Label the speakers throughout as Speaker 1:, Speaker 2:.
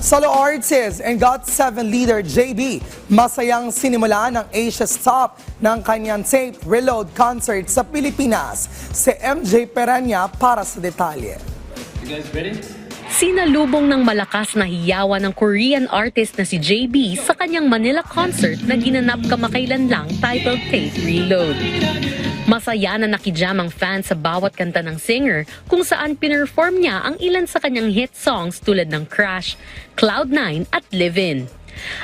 Speaker 1: Solo artist and GOT7 leader JB, masayang sinimula ng Asia's Top ng kanyang tape Reload concert sa Pilipinas. Si MJ Perenya para sa detalye.
Speaker 2: You guys ready?
Speaker 3: Sinalubong ng malakas na hiyawan ng Korean artist na si JB sa kanyang Manila concert na ginanap kamakailan lang titled Tape Reload. Masaya na nakijam ang fans sa bawat kanta ng singer kung saan pinerform niya ang ilan sa kanyang hit songs tulad ng Crash, Cloud9 at Live-In.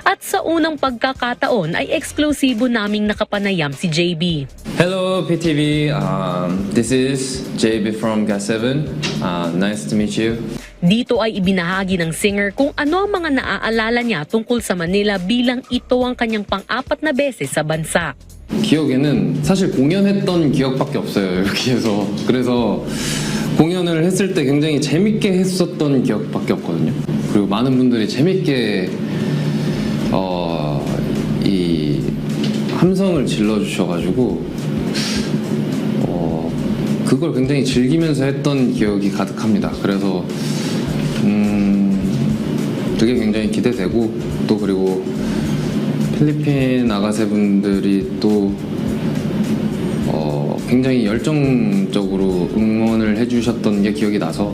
Speaker 3: At sa unang pagkakataon ay eksklusibo naming nakapanayam si JB.
Speaker 2: Hello PTV, this is JB from GOT7. Nice to meet you.
Speaker 3: Dito ay ibinahagi ng singer kung ano ang mga naaalala niya tungkol sa Manila bilang ito ang kanyang pang-apat na beses sa bansa.
Speaker 2: 기억에는 사실 공연했던 기억밖에 없어요. 여기에서. 그래서 공연을 했을 때 굉장히 재밌게 했었던 기억밖에 없거든요. 그리고 많은 분들이 재밌게 이 함성을 질러주셔가지고 그걸 굉장히 즐기면서 했던 기억이 가득합니다. 그래서 그게 굉장히 기대되고 또 그리고 필리핀 아가새 분들이 또 굉장히 열정적으로 응원을 해주셨던 게 기억이 나서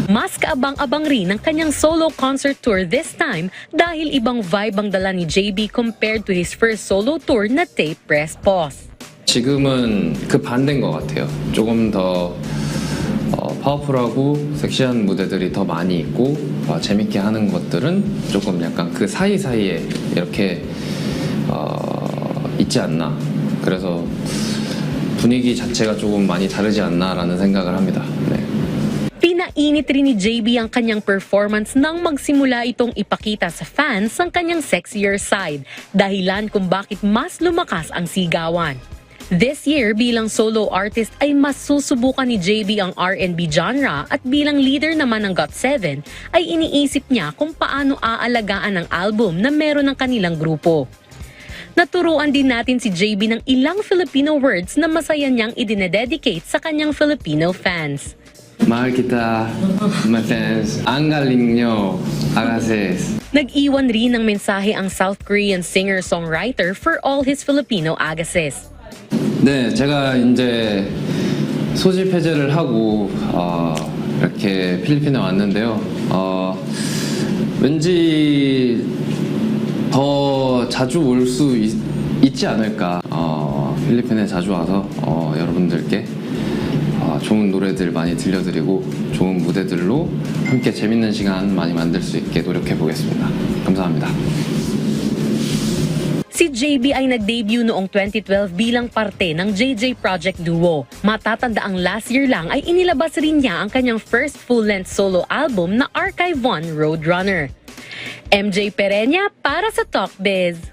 Speaker 3: Mas kaabang-abang rin ang kanyang solo concert tour this time dahil ibang vibe ang dala ni JB compared to his first solo tour na Tape Press Pause.
Speaker 2: 지금은 그 반대인 것 같아요. 조금 더 파워풀하고 섹시한 무대들이 더 많이 있고 재밌게 하는 것들은 조금 약간 그 사이사이에 이렇게 있지 않나. 그래서 분위기 자체가 조금 많이 다르지 않나라는 생각을 합니다. 네.
Speaker 3: Pinainit rin ni JB ang kanyang performance nang magsimula itong ipakita sa fans ang kanyang sexier side, dahilan kung bakit mas lumakas ang sigawan. This year, bilang solo artist ay mas susubukan ni JB ang R&B genre at bilang leader naman ng GOT7 ay iniisip niya kung paano aalagaan ang album na meron ng kanilang grupo. Naturuan din natin si JB ng ilang Filipino words na masaya niyang idinededicate sa kanyang Filipino fans.
Speaker 2: Mahal kita, my fans. Ang galing nyo, agases.
Speaker 3: Nag-iwan rin ng mensahe ang South Korean singer-songwriter for all his Filipino agases.
Speaker 2: 네, 제가 이제 소집 해제를 하고 이렇게 필리핀에 왔는데요. 왠지 더 자주 올 수 있지 않을까. 필리핀에 자주 와서 여러분들께 좋은 노래들 많이 들려드리고 좋은 무대들로 함께 재밌는 시간 많이 만들 수 있게 노력해 보겠습니다. 감사합니다.
Speaker 3: Si JB ay nag-debut noong 2012 bilang parte ng JJ Project Duo. Matatanda ang last year lang ay inilabas rin niya ang kanyang first full-length solo album na Archive 1 Roadrunner. MJ Perenya para sa Talk Biz.